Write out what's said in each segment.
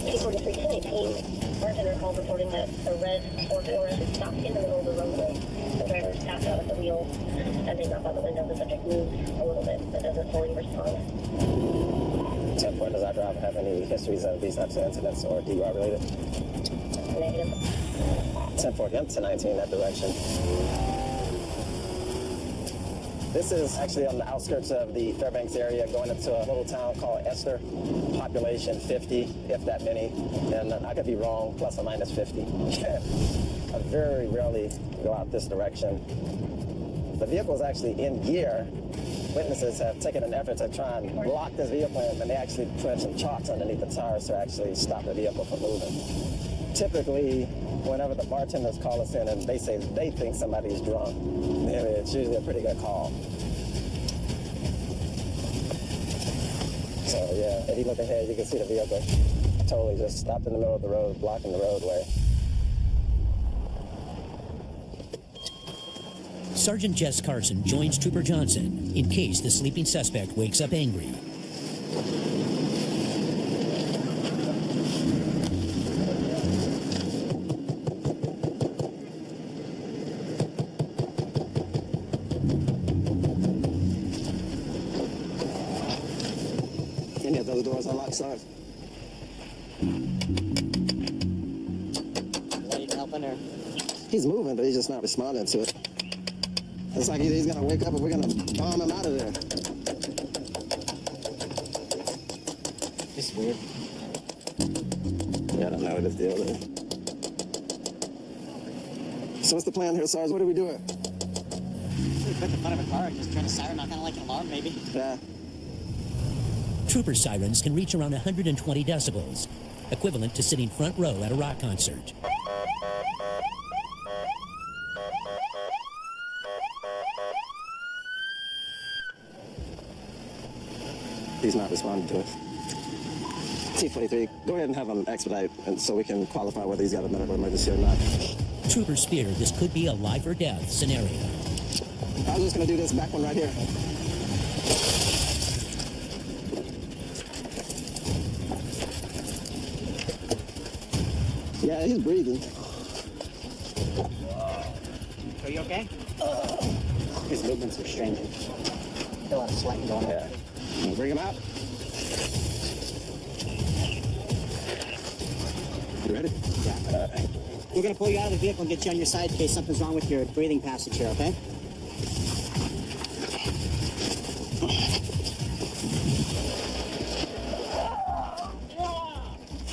S07E13, bartender called reporting that a red four-door stopped in the middle of the roadway. The driver tapped out at the wheel. As they knocked on the window, the subject moved a little bit, but doesn't fully respond. 10-4, does our driver have any histories of these types of incidents or DUI related? Negative. 10-4, again to 19, that direction. This is actually on the outskirts of the Fairbanks area, going into a little town called Esther. Population 50, if that many. And I could be wrong, plus or minus 50. I very rarely go out this direction. The vehicle is actually in gear. Witnesses have taken an effort to try and block this vehicle, and they actually put some chalks underneath the tires to actually stop the vehicle from moving. Typically, whenever the bartenders call us in and they say they think somebody's drunk, it's usually a pretty good call. So yeah, if you look ahead, you can see the vehicle totally just stopped in the middle of the road, blocking the roadway. Sergeant Jess Carson joins Trooper Johnson in case the sleeping suspect wakes up angry. Any of those doors unlocked, Sarge? Need help in there? He's moving, but he's just not responding to it. It's like either he's gonna wake up or we're gonna bomb him out of there. This is weird. Yeah, I don't know what this deal is. So what's the plan here, Sarge? What are we doing? We put the front of a car and just turn a siren on, kind of like an alarm, maybe. Yeah. Trooper sirens can reach around 120 decibels, equivalent to sitting front row at a rock concert. He's not responding to us. T-43, go ahead and have him expedite and so we can qualify whether he's got a medical emergency or not. Troopers fear this could be a life or death scenario. I was just gonna do this back one right here. Yeah, he's breathing. Are you okay? His movements are strange. Feel a lot of sweating going on. Yeah. Bring him out. You ready? Yeah. We're going to pull you out of the vehicle and get you on your side in case something's wrong with your breathing passage here, okay?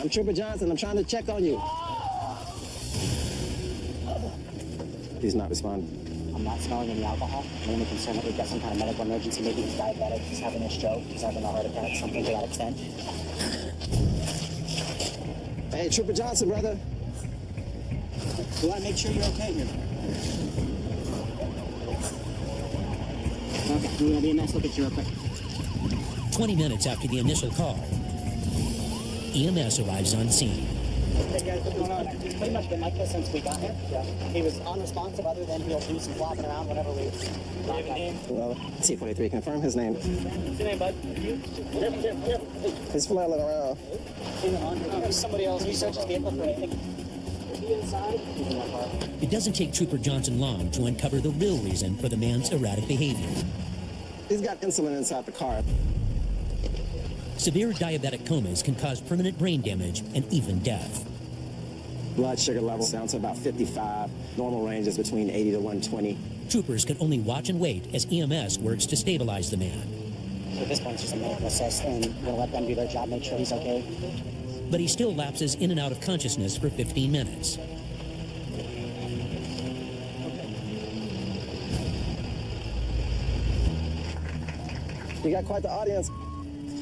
I'm Trooper Johnson. I'm trying to check on you. He's not responding. I'm not smelling any alcohol. I'm only concerned that we've got some kind of medical emergency. Maybe he's diabetic, he's having a stroke, he's having a heart attack, something to that extent. Hey, Trooper Johnson, brother. We want to make sure you're okay here. Okay, we're going to be a mess. Look at you real quick. 20 minutes after the initial call, EMS arrives on scene. Hey guys, what's going on? It's pretty much been like this since we got here. Yeah. He was unresponsive other than he'll do some flopping around whenever we... Well, T-43, confirm his name. What's your name, bud? He's flailing around. There's somebody else. Research his vehicle for anything. Is he inside? He's in my car. It doesn't take Trooper Johnson long to uncover the real reason for the man's erratic behavior. He's got insulin inside the car. Severe diabetic comas can cause permanent brain damage and even death. Blood sugar levels down to about 55. Normal range is between 80 to 120. Troopers can only watch and wait as EMS works to stabilize the man. At this point, it's just a medical assess, and we'll let them do their job, make sure he's okay. But he still lapses in and out of consciousness for 15 minutes. We got quite the audience.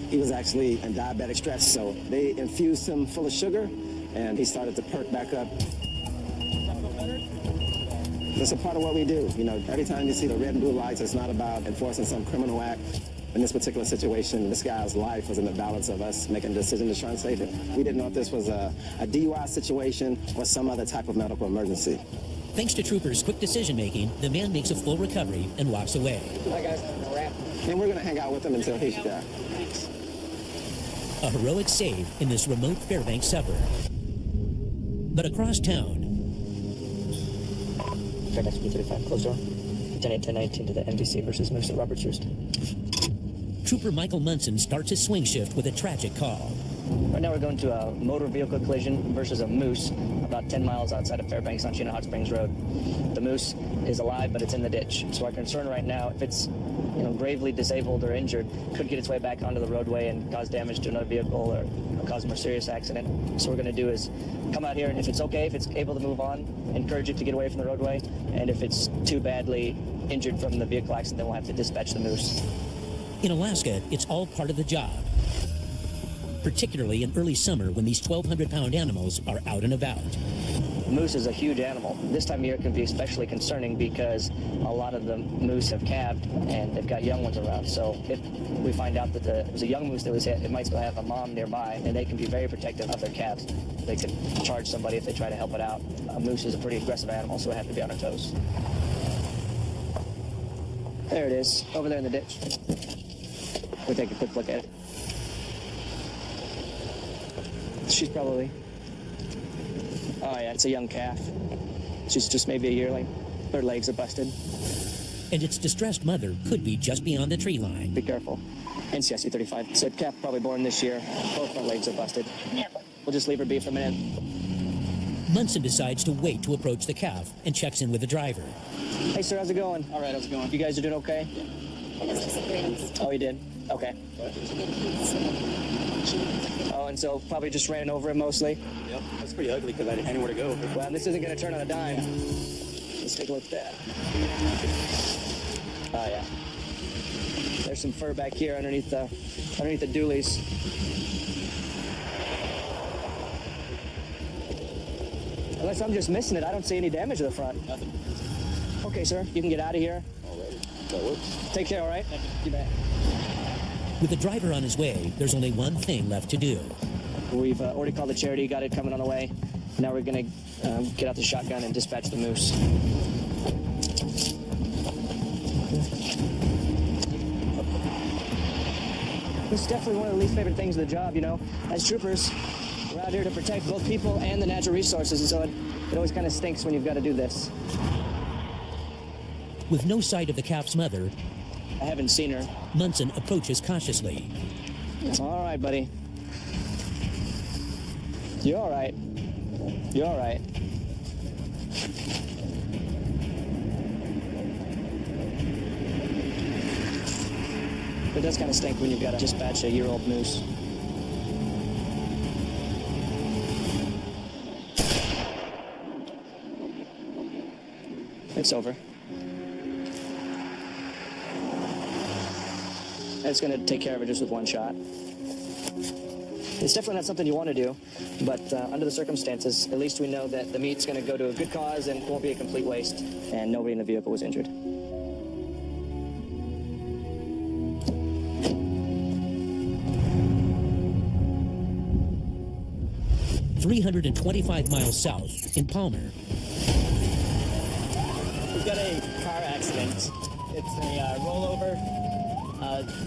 He was actually in diabetic stress, so they infused him full of sugar, and he started to perk back up. That's a part of what we do. You know, every time you see the red and blue lights, it's not about enforcing some criminal act. In this particular situation, this guy's life was in the balance of us making a decision to try and save him. We didn't know if this was a DUI situation or some other type of medical emergency. Thanks to Troopers' quick decision-making, the man makes a full recovery and walks away. Hi, guys. Wrap. And we're going to hang out with him until he's there. Thanks. A heroic save in this remote Fairbanks suburb. But across town, Fairbanks 35, close door. 10-8-10-19 to the MDC versus Moose at Roberts Roost. Trooper Michael Munson starts his swing shift with a tragic call. Right now we're going to a motor vehicle collision versus a moose about 10 miles outside of Fairbanks on Chino Hot Springs Road. The moose is alive, but it's in the ditch. So our concern right now, if it's gravely disabled or injured, could get its way back onto the roadway and cause damage to another vehicle or cause a more serious accident. So what we're going to do is come out here, and if it's okay, if it's able to move on, encourage it to get away from the roadway. And if it's too badly injured from the vehicle accident, then we'll have to dispatch the moose. In Alaska, it's all part of the job. Particularly in early summer when these 1,200-pound animals are out and about. Moose is a huge animal. This time of year can be especially concerning because a lot of the moose have calved and they've got young ones around. So if we find out that there's a young moose that was hit, it might still have a mom nearby, and they can be very protective of their calves. They could charge somebody if they try to help it out. A moose is a pretty aggressive animal, so we have to be on our toes. There it is, over there in the ditch. We'll take a quick look at it. She's probably... Oh yeah, it's a young calf. She's just maybe a yearling. Her legs are busted. And its distressed mother could be just beyond the tree line. Be careful. NCSU 35. It's a calf probably born this year. Both her legs are busted. We'll just leave her be for a minute. Munson decides to wait to approach the calf and checks in with the driver. Hey sir, how's it going? All right, how's it going? You guys are doing okay? Oh, you did? Okay. Oh, and so probably just ran over him mostly? Yep, that's pretty ugly because I didn't have anywhere to go. Well, this isn't going to turn on a dime. Let's take a look at that. Oh, yeah. There's some fur back here underneath the dualies. Unless I'm just missing it, I don't see any damage to the front. Nothing. Okay, sir, you can get out of here. Already. That works. Take care, all right? You bet. With the driver on his way, there's only one thing left to do. We've already called the charity, got it coming on the way. Now we're going to get out the shotgun and dispatch the moose. This is definitely one of the least favorite things of the job, As troopers, we're out here to protect both people and the natural resources, and so it always kind of stinks when you've got to do this. With no sight of the calf's mother, I haven't seen her. Munson approaches cautiously. All right, buddy. You're all right. You're all right. It does kind of stink when you've got to dispatch a year-old moose. It's over. It's going to take care of it just with one shot. It's definitely not something you want to do, but under the circumstances, at least we know that the meat's going to go to a good cause and won't be a complete waste, and nobody in the vehicle was injured. "325 miles south in Palmer, We've got a car accident. It's a rollover.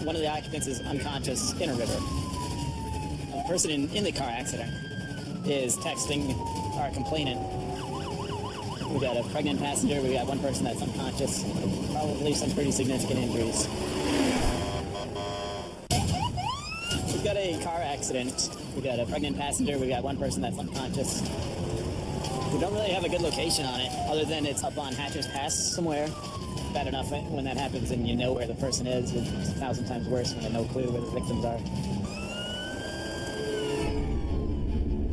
One of the occupants is unconscious in a river. A person in the car accident is texting our complainant. We've got a pregnant passenger. We've got one person that's unconscious. Probably some pretty significant injuries. We've got a car accident. We've got a pregnant passenger. We've got one person that's unconscious. We don't really have a good location on it, other than it's up on Hatcher's Pass somewhere. Bad enough when that happens and you know where the person is. It's 1,000 times worse when you have no clue where the victims are.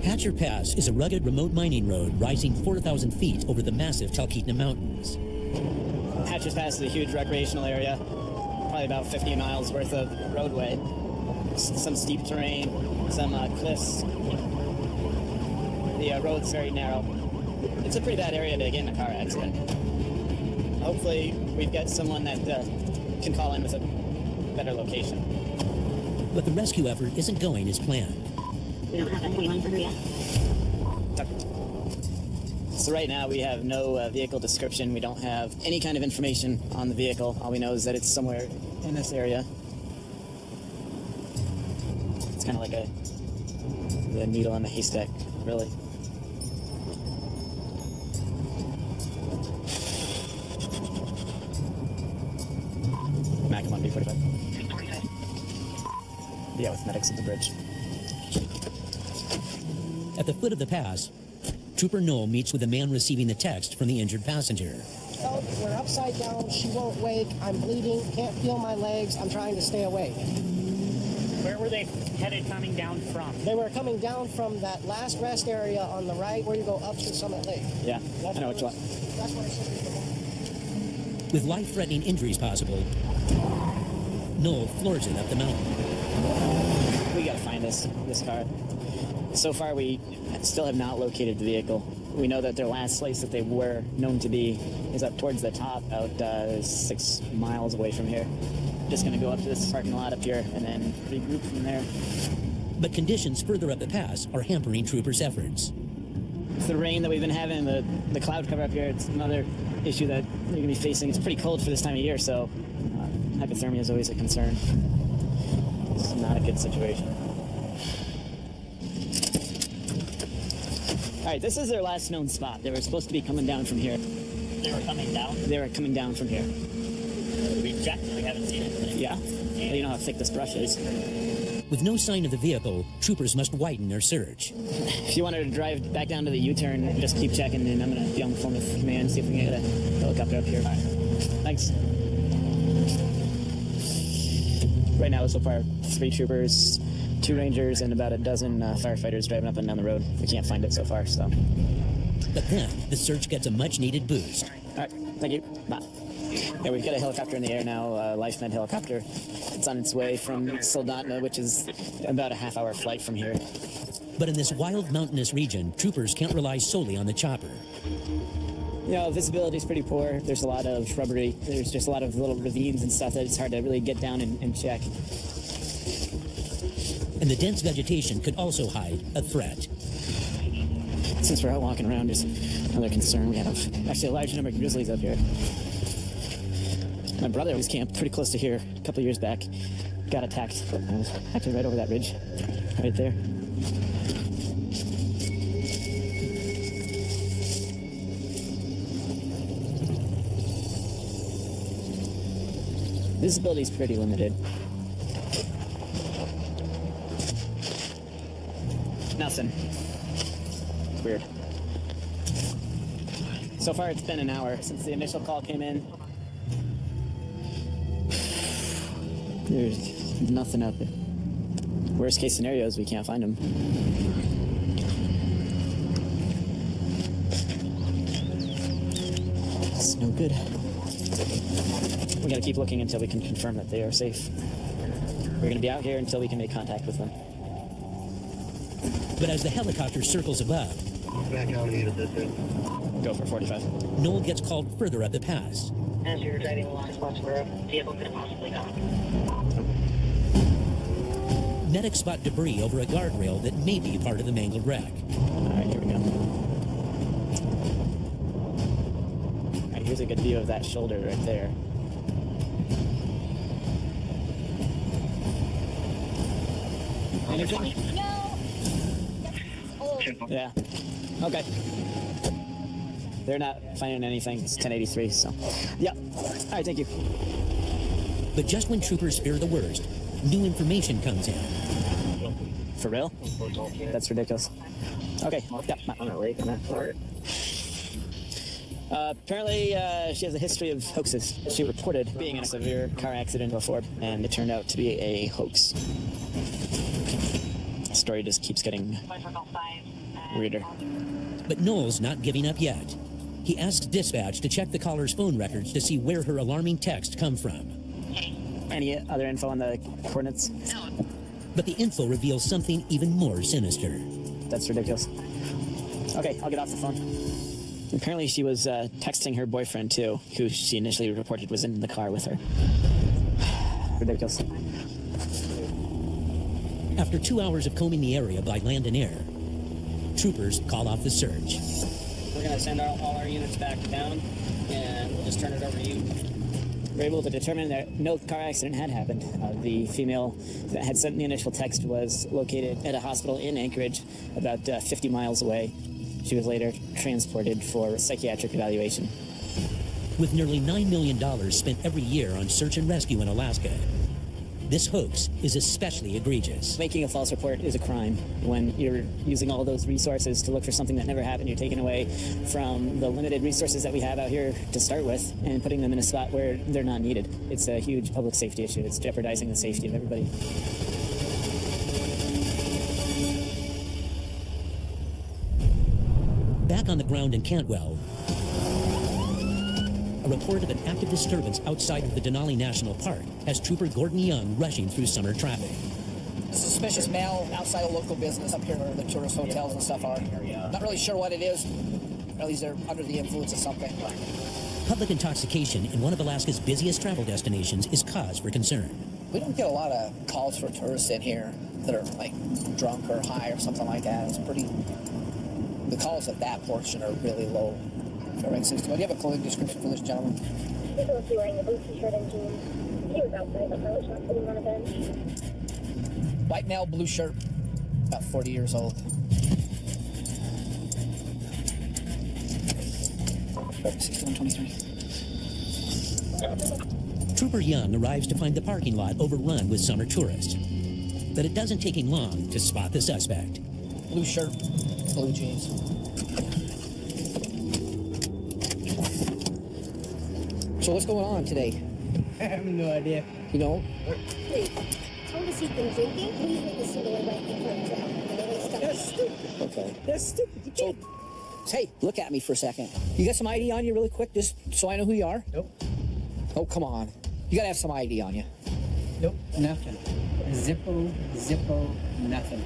Hatcher Pass is a rugged remote mining road rising 4,000 feet over the massive Talkeetna Mountains. Hatcher's Pass is a huge recreational area, probably about 50 miles worth of roadway. Some steep terrain, some cliffs. The road's very narrow. It's a pretty bad area to get in a car accident. Hopefully, we've got someone that can call in with a better location. But the rescue effort isn't going as planned. We don't have anyone for her yet. So right now, we have no vehicle description. We don't have any kind of information on the vehicle. All we know is that it's somewhere in this area. It's kind of like the needle in the haystack, really. Mac, come on, B45. Yeah, with medics at the bridge. At the foot of the pass, Trooper Knoll meets with the man receiving the text from the injured passenger. Oh, we're upside down. She won't wake. I'm bleeding. Can't feel my legs. I'm trying to stay awake. Where were they headed coming down from? They were coming down from that last rest area on the right where you go up to Summit Lake. Yeah, I know which one. That's what I said before. With life-threatening injuries possible, Knoll floors it up the mountain. We gotta find this car. So far, we still have not located the vehicle. We know that their last place that they were known to be is up towards the top, about 6 miles away from here. Just gonna go up to this parking lot up here and then regroup from there. But conditions further up the pass are hampering troopers' efforts. It's the rain that we've been having, the cloud cover up here. It's another issue that you're gonna be facing. It's pretty cold for this time of year, so hypothermia is always a concern. This is not a good situation. All right, this is their last known spot. They were supposed to be coming down from here. They were coming down? They were coming down from here. We've checked. We haven't seen anything. Yeah? You know how thick this brush is. With no sign of the vehicle, troopers must widen their search. If you wanted to drive back down to the U-turn, just keep checking, and I'm going to be on the phone with command, see if we can get a helicopter up here. All right. Thanks. Right now, so far, 3 troopers, 2 rangers, and about a dozen firefighters driving up and down the road. We can't find it so far, so. But then, the search gets a much-needed boost. All right, thank you. Bye. Yeah, we've got a helicopter in the air now, Life Med helicopter. It's on its way from Soldotna, which is about a half-hour flight from here. But in this wild mountainous region, troopers can't rely solely on the chopper. You know, visibility is pretty poor. There's a lot of shrubbery. There's just a lot of little ravines and stuff that it's hard to really get down and check. And the dense vegetation could also hide a threat. Since we're out walking around, there's another concern. We have actually a large number of grizzlies up here. My brother was camped pretty close to here a couple of years back. Got attacked. Actually right over that ridge. Right there. Visibility is pretty limited. Nothing. It's weird. So far it's been an hour since the initial call came in. There's nothing out there. Worst case scenario is we can't find them. It's no good. We gotta keep looking until we can confirm that they are safe. We're gonna be out here until we can make contact with them. But as the helicopter circles above, Back out here a bit. Go for 45. Knoll gets called further up the pass. As you're driving along spots where a vehicle could have possibly gone. Medics spot debris over a guardrail that may be part of the mangled wreck. All right, here we go. All right, here's a good view of that shoulder right there. Anything? Yeah. Okay. They're not finding anything. It's 1083, so. Yeah. All right, thank you. But just when troopers fear the worst, new information comes in. For real? That's ridiculous. Okay. Yeah. On a lake, and that's part. Apparently, she has a history of hoaxes. She reported being in a severe car accident before, and it turned out to be a hoax. The story just keeps getting weirder. But Knoll's not giving up yet. He asks dispatch to check the caller's phone records to see where her alarming text come from. Any other info on the coordinates? But the info reveals something even more sinister. That's ridiculous. Okay, I'll get off the phone. Apparently she was texting her boyfriend, too, who she initially reported was in the car with her. Ridiculous. After 2 hours of combing the area by land and air, troopers call off the search. We're going to send all our units back down, and we'll just turn it over to you. were able to determine that no car accident had happened. The female that had sent the initial text was located at a hospital in Anchorage, about 50 miles away. She was later transported for psychiatric evaluation. With nearly $9 million spent every year on search and rescue in Alaska, this hoax is especially egregious. Making a false report is a crime. When you're using all those resources to look for something that never happened, you're taking away from the limited resources that we have out here to start with and putting them in a spot where they're not needed. It's a huge public safety issue. It's jeopardizing the safety of everybody. Back on the ground in Cantwell, a report of an active disturbance outside of the Denali National Park has Trooper Gordon Young rushing through summer traffic. Suspicious male outside a local business up here where the tourist hotels and stuff are. Not really sure what it is. At least they're under the influence of something. Public intoxication in one of Alaska's busiest travel destinations is cause for concern. We don't get a lot of calls for tourists in here that are like drunk or high or something like that. It's pretty... The calls at that portion are really low. Fairbanks 61. Do you have a clothing description for this gentleman? He was wearing a blue t-shirt and jeans. He was outside the pilot shop sitting on a bench. White male, blue shirt, about 40 years old. Fairbanks 6123. Trooper Young arrives to find the parking lot overrun with summer tourists. But it doesn't take him long to spot the suspect. Blue shirt, blue jeans. So what's going on today? I have no idea. You know? Please, tell us you've been drinking. Please make the single right in front of you. That's stupid. Okay. That's stupid. You So, can't. hey, look at me for a second. You got some ID on you really quick, just so I know who you are? Nope. Oh, come on. You gotta have some ID on you. Nope. Nothing. Zippo, nothing.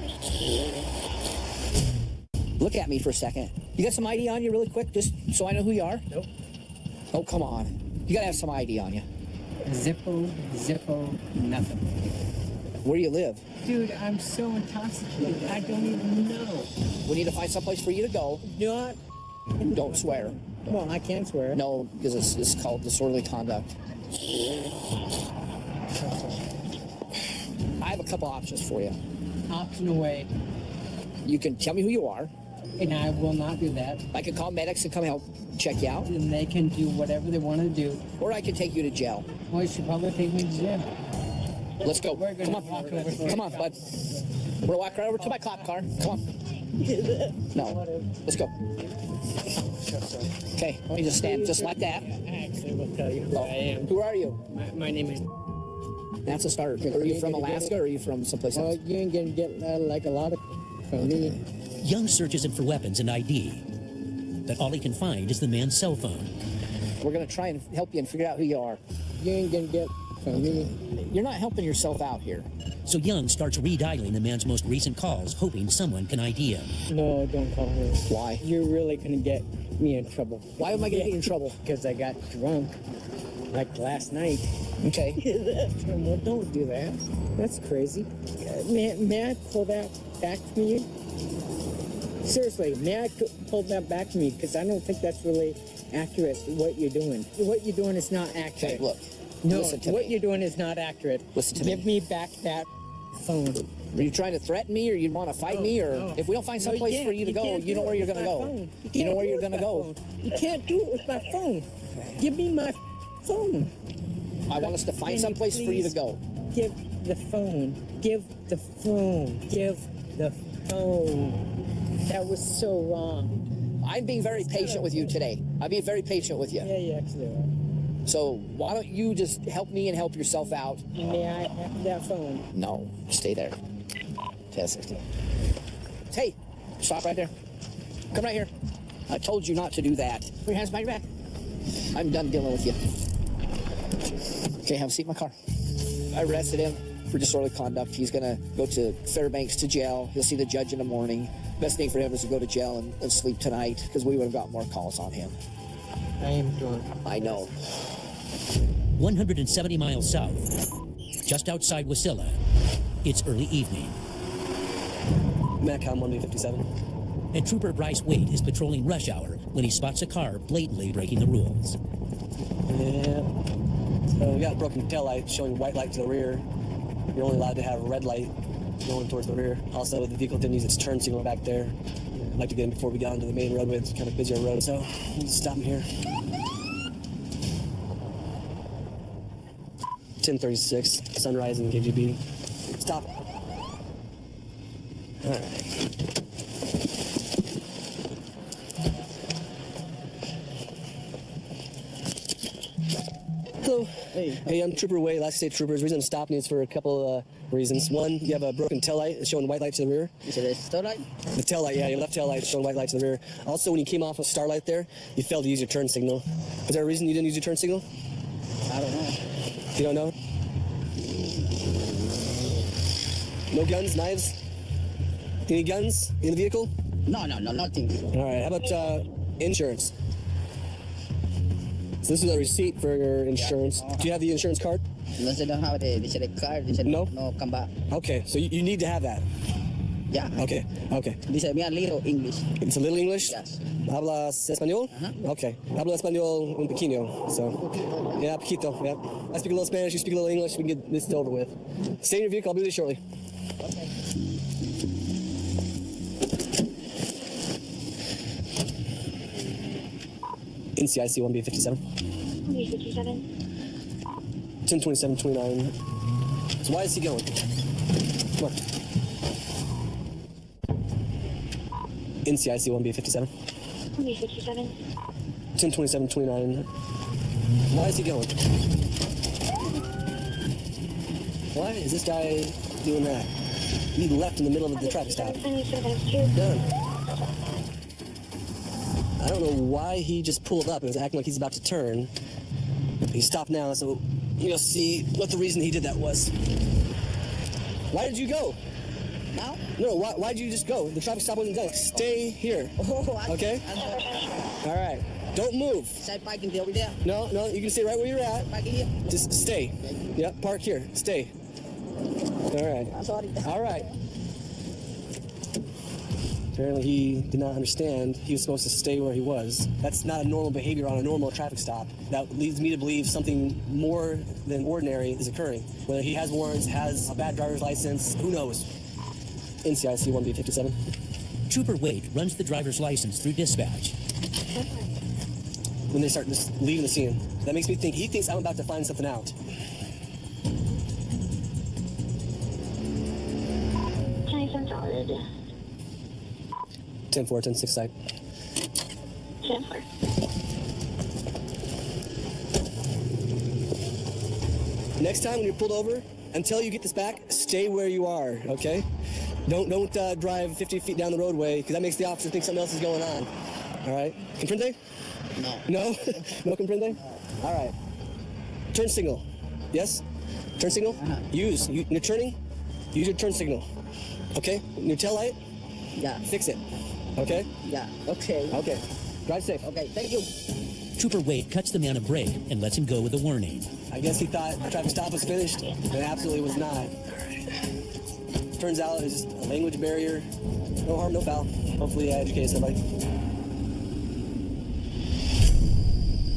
Look at me for a second. You got some ID on you really quick, just so I know who you are? Nope. Oh, come on. You gotta have some ID on you. Zippo, nothing. Where do you live? Dude, I'm so intoxicated. I don't even know. We need to find someplace for you to go. You know what? Don't swear. Well, I can't swear. No, because it's called disorderly conduct. I have a couple options for you. Option away. You can tell me who you are. And I will not do that. I can call medics and come help check you out. And they can do whatever they want to do. Or I can take you to jail. Well, you should probably take me to jail. Let's go. We're gonna Come on. walk over there. Come on, bud. We're gonna walk right over to my cop car. Come on. No. Let's go. Okay, let me just stand just like that. I actually will tell you who I am. Who are you? My name is... That's a start. Are you from Alaska or are you from someplace Well, else? you ain't gonna get like a lot of from me. Young searches him for weapons and ID, but all he can find is the man's cell phone. We're gonna try and help you and figure out who you are. You ain't gonna get from me. You're not helping yourself out here. So Young starts redialing the man's most recent calls, hoping someone can ID him. No, don't call her. Why? You're really gonna get me in trouble. Why am I gonna get in trouble? Because I got drunk, like last night. Okay. Well, don't do that. That's crazy. May I pull that back from you? Seriously, may I pull that back from you? Because I don't think that's really accurate, what you're doing. What you're doing is not accurate. Okay, look. No, Listen to what me. you're doing is not accurate. Listen to Give me back that phone. Are you trying to threaten me or you want to fight me? Or no. if we don't find No, someplace can't. for you to go, can't you know do where it you're with going to my go. phone. You know can't where do you're it going to with my go. phone. You can't do it with my phone. Give me my phone. I want us to Can find you someplace for you to please go. Give the phone. Give the phone. Give the phone. That was so wrong. I'm being very patient with you today. I'm being very patient with you. Yeah, you actually are. So why don't you just help me and help yourself out? May I have that phone? No, stay there. 10-16. Hey, stop right there. Come right here. I told you not to do that. Put your hands behind your back. I'm done dealing with you. Okay, have a seat in my car. I arrested him for disorderly conduct. He's gonna go to Fairbanks to jail. He'll see the judge in the morning. Best thing for him is to go to jail and sleep tonight because we would have got more calls on him. I am drunk. I know. 170 miles south, just outside Wasilla, it's early evening, Metcom 1B57. and Trooper Bryce Waite is patrolling rush hour when he spots a car blatantly breaking the rules. Yeah. So we got a broken tail light showing white light to the rear. You're only allowed to have red light going towards the rear. Also, the vehicle didn't use its turn signal back there. I'd like to get in before we got onto the main roadway. It's kind of busier road, so we'll just stop him here. 1036, Sunrise in KGB. Stop. All right. Hello. Hey, I'm Trooper Wade, Alaska State Troopers. The reason I'm stopping is for a couple reasons. One, you have a broken tail light showing white light to the rear. You said it's tail light? The tail light, yeah, your left tail light showing white light to the rear. Also, when you came off of Starlight there, you failed to use your turn signal. Was there a reason you didn't use your turn signal? I don't know. You don't know? No guns, knives? Any guns in the vehicle? No, nothing. All right, how about insurance? So this is a receipt for your insurance. Do you have the insurance card? No, they don't have it. They said the card. They said No? No, come back. Okay, so you need to have that. Yeah. Okay. They said me a little English. It's a little English? Yes. ¿Hablas español? Okay. Hablo español un pequeño. So, yeah, poquito. Yeah. I speak a little Spanish, you speak a little English, we can get this over with. Stay in your vehicle, I'll be with you shortly. Okay. NCIC 1B57. 1B57. 102729. So why is he going? Come on. NCIC 1B57. 1B57. 102729. Why is he going? Why is this guy doing that? He left in the middle of the traffic stop. Done. I don't know why he just pulled up and was acting like he's about to turn. He stopped now, so you'll see what the reason he did that was. Why did you go? Now? No, why did you just go? The traffic stop wasn't done. Stay here. Okay? All right. Don't move. Side parking over there. No, you can stay right where you're at. Parking here. Just stay. Yep, park here. Stay. All right. I'm sorry. All right. Apparently he did not understand he was supposed to stay where he was. That's not a normal behavior on a normal traffic stop. That leads me to believe something more than ordinary is occurring. Whether he has warrants, has a bad driver's license, who knows? NCIC 1B57. Trooper Wade runs the driver's license through dispatch. When they start just leaving the scene, that makes me think he thinks I'm about to find something out. 27 solid. 10-4, 10-6 side. 10-4. Next time when you're pulled over, until you get this back, stay where you are, okay? Don't drive 50 feet down the roadway, because that makes the officer think something else is going on. All right? Comprende? No. No? No comprende? All right. Turn signal. Yes? Turn signal? You're turning? Use your turn signal. Okay? Your tail light? Yeah. Fix it. Okay? Yeah. Okay. Okay. Drive safe. Okay. Thank you. Trooper Wade cuts the man a break and lets him go with a warning. I guess he thought the traffic stop was finished, and it absolutely was not. Turns out it's just a language barrier. No harm, no foul. Hopefully I educated somebody.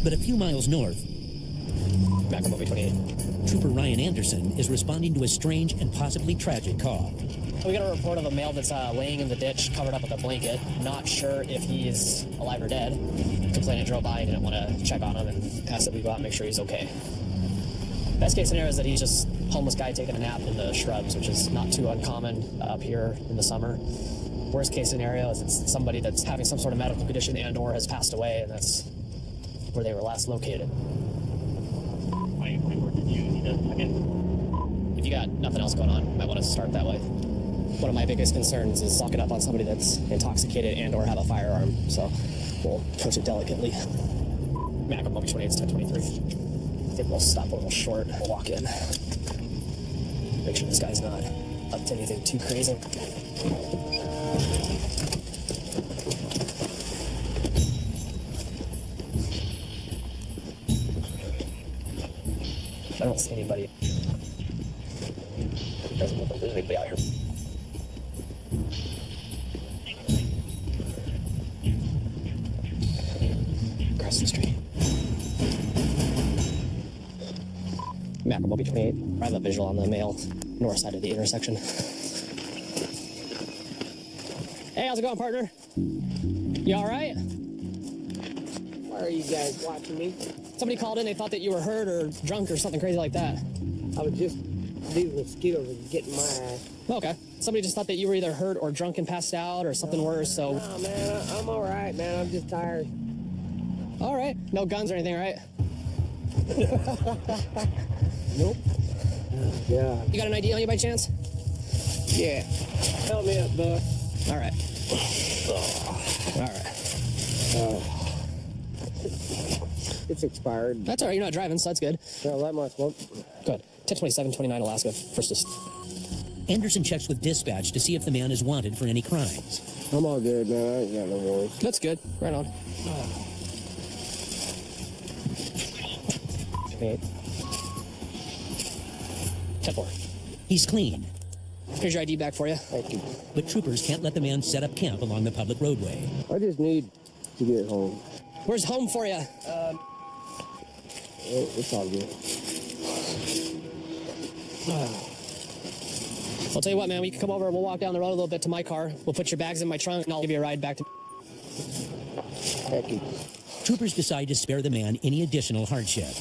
But a few miles north, Back on 28. Trooper Ryan Anderson is responding to a strange and possibly tragic call. We got a report of a male that's laying in the ditch, covered up with a blanket. Not sure if he's alive or dead. Complainant drove by, didn't want to check on him, and asked that we go out and make sure he's okay. Best case scenario is that he's just a homeless guy taking a nap in the shrubs, which is not too uncommon up here in the summer. Worst case scenario is it's somebody that's having some sort of medical condition and/or has passed away, and that's where they were last located. If you got nothing else going on, you might want to start that way. One of my biggest concerns is locking up on somebody that's intoxicated and/or have a firearm, so we'll approach it delicately. Mac on 28 is 1023. I think we'll stop a little short. We'll walk in. Make sure this guy's not up to anything too crazy. I don't see anybody. It doesn't look like there's anybody out here. Across the street. between. I have a visual on the male north side of the intersection. Hey, how's it going, partner? You all right? Why are you guys watching me? Somebody called in. They thought that you were hurt or drunk or something crazy like that. I was just leaving mosquitoes and getting my ass. Okay. Somebody just thought that you were either hurt or drunk and passed out or something worse, so... No, man, I'm all right, man. I'm just tired. All right. No guns or anything, right? Nope. Yeah. You got an ID on you by chance? Yeah. Help me up, bud. All right. All right. It's expired. That's all right. You're not driving, so that's good. No, light my smoke. Good. 102729 Alaska, first. Anderson checks with dispatch to see if the man is wanted for any crimes. I'm all good, man. I ain't got no worries. That's good. Right on. Okay. 10-4. He's clean, Here's your ID back for you. Thank you. but troopers can't let the man set up camp along the public roadway. I just need to get home. Where's home for you? It's all good. I'll tell you what, man. We can come over and we'll walk down the road a little bit to my car. We'll put your bags in my trunk, and I'll give you a ride back to... Thank you. Troopers decide to spare the man any additional hardship.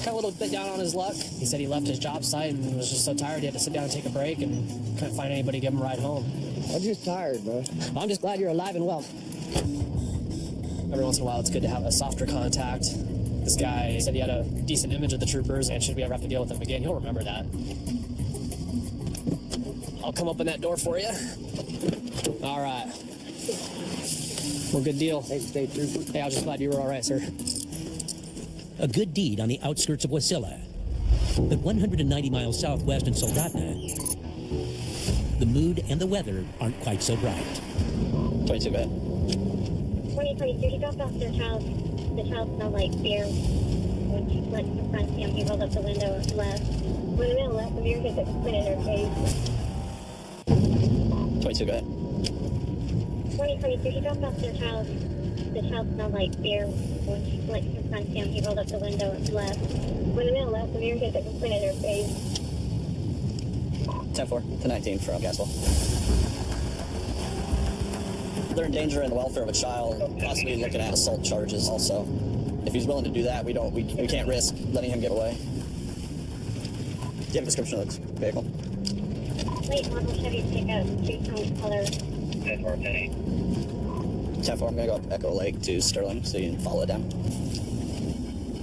Got a little bit down on his luck. He said he left his job site and was just so tired he had to sit down and take a break and couldn't find anybody to give him a ride home. I'm just tired, man. Well, I'm just glad you're alive and well. Every once in a while, it's good to have a softer contact. This guy said he had a decent image of the troopers, and should we ever have to deal with him again, he'll remember that. I'll come open that door for you. All right. Well, good deal. Thanks, State Trooper. Hey, I was just glad you were all right, sir. A good deed on the outskirts of Wasilla. But 190 miles southwest in Soldotna, the mood and the weather aren't quite so bright. 22 bad. 2022, he dropped off their child. The child smelled like beer. When she went to confront him, he rolled up the window and left. When the man left, the beer hit the spit in her face. 22 bad. 2022, he dropped off their child. The child smelled like beer. When she went to confront him, he rolled up the window and left. When the man left, the beer hit the spit in her face. 10-4 to 19 from Gaswell. They're endangering the welfare of a child, possibly looking at assault charges also. If he's willing to do that, we can't risk letting him get away. Do you have a description of the vehicle? Late model Chevy pickup, two-tone color. 10-4, 10-4, I'm going to go up Echo Lake to Sterling so you can follow it down.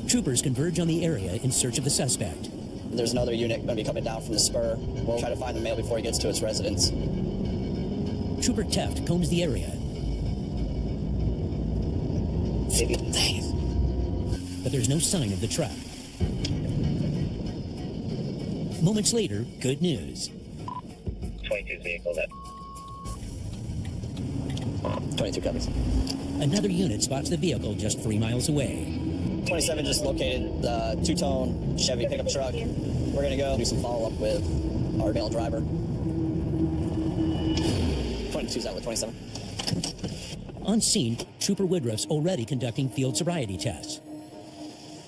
Troopers converge on the area in search of the suspect. There's another unit going to be coming down from the spur. We'll try to find the male before he gets to his residence. Trooper Teft combs the area. But there's no sign of the truck. Moments later, good news. 22 vehicle that. 22 copies. Another unit spots the vehicle just 3 miles away. 27 just located the two-tone Chevy pickup truck. We're going to go do some follow-up with our male driver. 22's out with 27. On scene, Trooper Woodruff's already conducting field sobriety tests.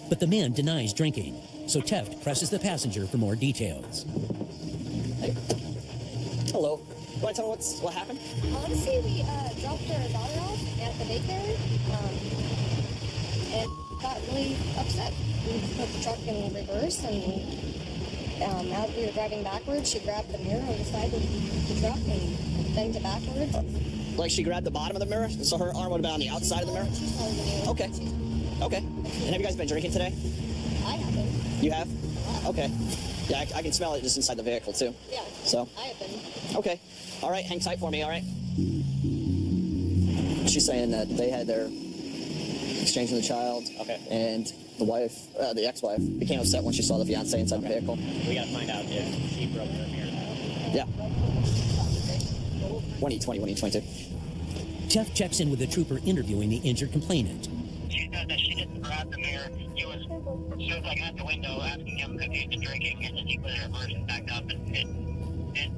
But the man denies drinking, so Teft presses the passenger for more details. Hey. Hello. You want to tell me what happened? Honestly, we dropped our daughter off at the daycare and got really upset. We put the truck in reverse, and as we were driving backwards, she grabbed the mirror on the side of the truck and bent it backwards. Like she grabbed the bottom of the mirror, so her arm would have been on the outside of the mirror? Okay. Okay. And have you guys been drinking today? I haven't. You have? Okay. Yeah, I can smell it just inside the vehicle, too. Yeah. So? I have been. Okay. All right, hang tight for me, all right? She's saying that they had their exchange with the child. Okay. And the wife, the ex-wife, became upset when she saw the fiancé inside the vehicle. We gotta find out if she broke her mirror. Yeah. 2022. Teft checks in with the trooper interviewing the injured complainant. She said that she didn't grab the mirror. She was like at the window asking him if he'd been drinking, and then he put her reverse and backed up and hit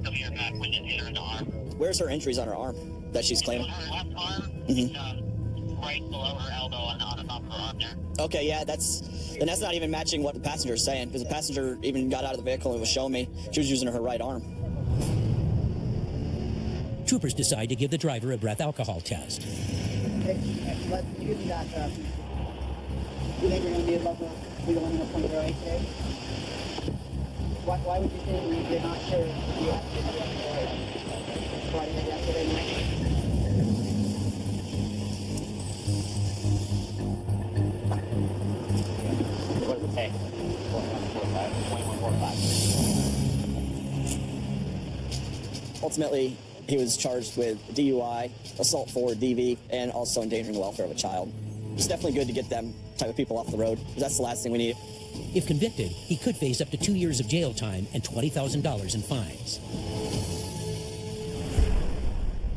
the mirror back when it hit her in the arm. Where's her injuries on her arm that she's claiming? Her left arm, right below her elbow on the top of her arm there. Okay, yeah, that's not even matching what the passenger is saying, because the passenger even got out of the vehicle and was showing me she was using her right arm. Troopers decide to give the driver a breath alcohol test. But you do that. You think you're going to be able to be the one in the point right today? Why would you think you're not sure if you have to do that? Why did you yesterday night? What does it say? 2145. Ultimately, he was charged with DUI, assault for DV, and also endangering the welfare of a child. It's definitely good to get them type of people off the road, because that's the last thing we need. If convicted, he could face up to 2 years of jail time and $20,000 in fines.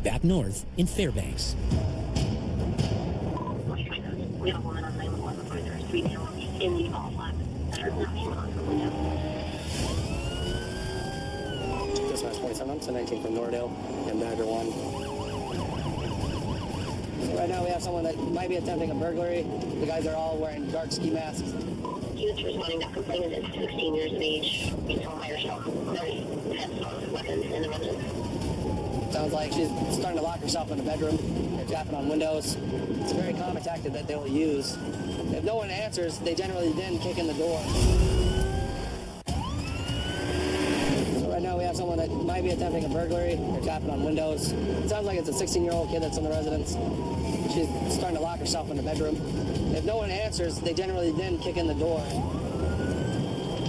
Back north in Fairbanks. We have a woman on 911 where there's 3 males in the all black that are knocking on the window. Dispatch 27 to 19 from Nordale and Badger 1. So right now we have someone that might be attempting a burglary. The guys are all wearing dark ski masks. He was responding that complainant is 16 years of age. He's home by herself. Very heads on weapons in the residence. Sounds like she's starting to lock herself in the bedroom. They're tapping on windows. It's a very common tactic that they will use. If no one answers, they generally then kick in the door. So right now we have someone that might be attempting a burglary. They're tapping on windows. It sounds like it's a 16-year-old kid that's in the residence. She's starting to lock herself in the bedroom. If no one answers, they generally then kick in the door.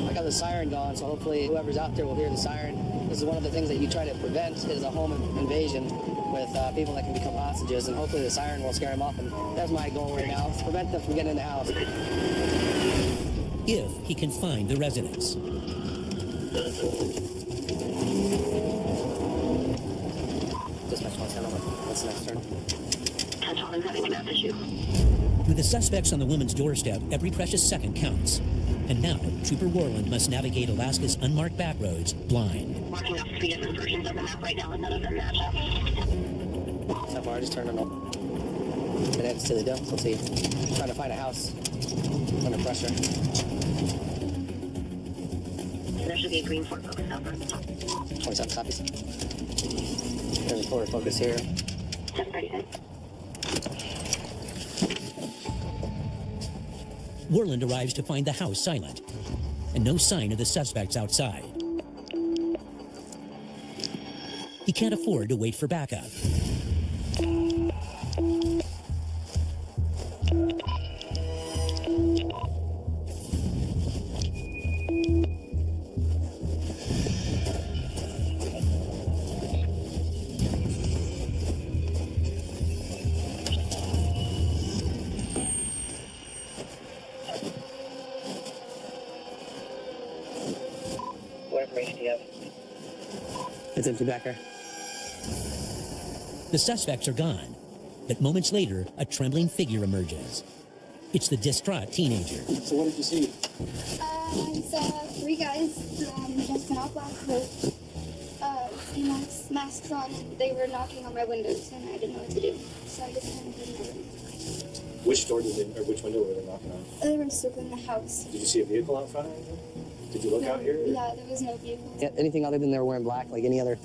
I got the siren going, so hopefully whoever's out there will hear the siren. This is one of the things that you try to prevent is a home invasion with people that can become hostages, and hopefully the siren will scare them off. And that's my goal right now, is prevent them from getting in the house. If he can find the residence. Dispatch 27, what's the next turn? I'm having a map issue. With the suspects on the woman's doorstep, every precious second counts. And now, Trooper Warland must navigate Alaska's unmarked back roads blind. Marking off 3 different versions of the map right now, and none of them match up. So far, I just turned it on. It ends to the dump. Let's see. Trying to find a house under pressure. There should be a green Ford Focus out there. 27 copies. There's a forward focus here. That's pretty good. Warland arrives to find the house silent, and no sign of the suspects outside. He can't afford to wait for backup. What information do you have? It's empty back here. The suspects are gone, but moments later, a trembling figure emerges. It's the distraught teenager. So what did you see? I saw 3 guys dressed in all black coats, masks on. They were knocking on my windows, and I didn't know what to do. So I just kind of hid in my room. Which door did they, or which window were they knocking on? They were circling the house. Did you see a vehicle out front or anything? Did you look out here? Yeah, there was no vehicle. Yeah, anything other than they were wearing black, like any other?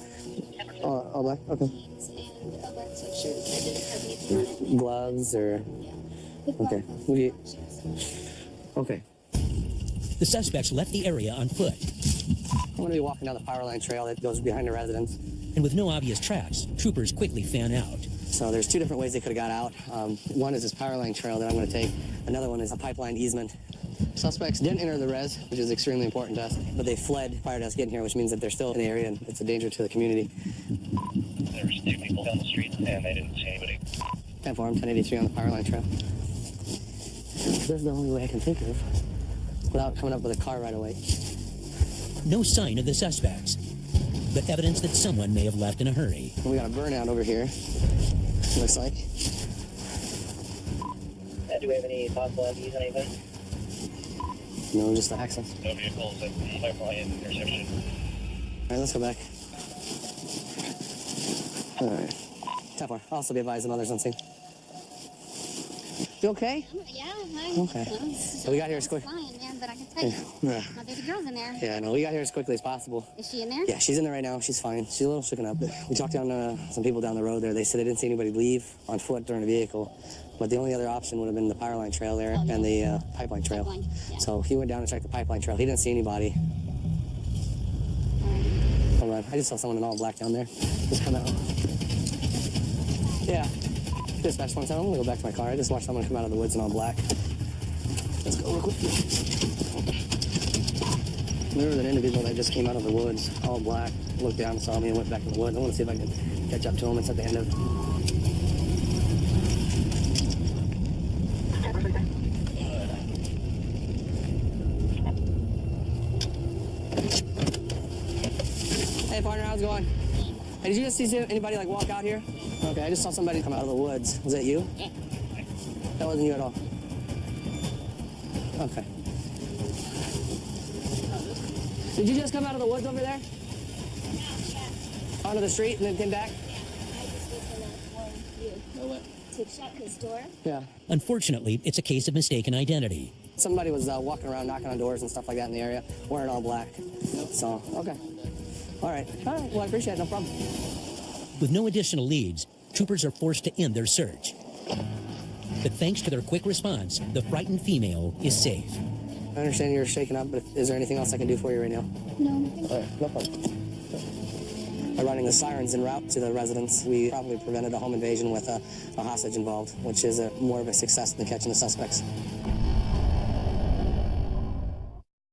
All black? Okay. And a black sweatshirt. I didn't have anything on it. Gloves or? With Okay. black Would you? shoes. Okay. The suspects left the area on foot, I'm going to be walking down the power line trail that goes behind the residence. and with no obvious tracks, troopers quickly fan out. So there's 2 different ways they could have got out. One is this power line trail that I'm going to take. Another one is a pipeline easement. Suspects didn't enter the res, which is extremely important to us, but they fled prior to us getting here, which means that they're still in the area and it's a danger to the community. There was 2 people down the street, and they didn't see anybody. 10 for 1083 on the power line trail. This is the only way I can think of without coming up with a car right away. No sign of the suspects, but evidence that someone may have left in a hurry. We got a burnout over here, looks like. Do we have any possible MPs on anything? No, just the access. No vehicles at the pipeline intersection. All right, let's go back. All right. 10-4. I'll also be advised of others on scene. You okay? Yeah, Okay. So we got here as quick. Flying, man, but I can tell you, Yeah. my baby girl's in there. Yeah, no, we got here as quickly as possible. Is she in there? Yeah, she's in there right now. She's fine. She's a little shaken up. We talked down some people down the road there. They said they didn't see anybody leave on foot during the vehicle. But the only other option would have been the power line trail there and the pipeline trail. Yeah. So he went down and checked the pipeline trail. He didn't see anybody. Hold on. I just saw someone in all black down there. Just come out. Yeah. Dispatch 110. I'm going to go back to my car. I just watched someone come out of the woods in all black. Let's go real quick. There was an individual that just came out of the woods, all black, looked down, saw me, and went back in the woods. I want to see if I can catch up to him. It's at the end of... Hey, partner, how's it going? Hey, did you just see anybody, like, walk out here? Okay, I just saw somebody come out of the woods. Was that you? Yeah. That wasn't you at all? Okay. Did you just come out of the woods over there? Onto the street and then came back? To shut his door? Yeah. Unfortunately, it's a case of mistaken identity. Somebody was walking around knocking on doors and stuff like that in the area, wearing all black. So, okay. All right. All right. Well, I appreciate it. No problem. With no additional leads, troopers are forced to end their search. But thanks to their quick response, the frightened female is safe. I understand you're shaken up, but is there anything else I can do for you right now? No. All right. No problem. By running the sirens en route to the residence, we probably prevented a home invasion with a hostage involved, which is more of a success than catching the suspects.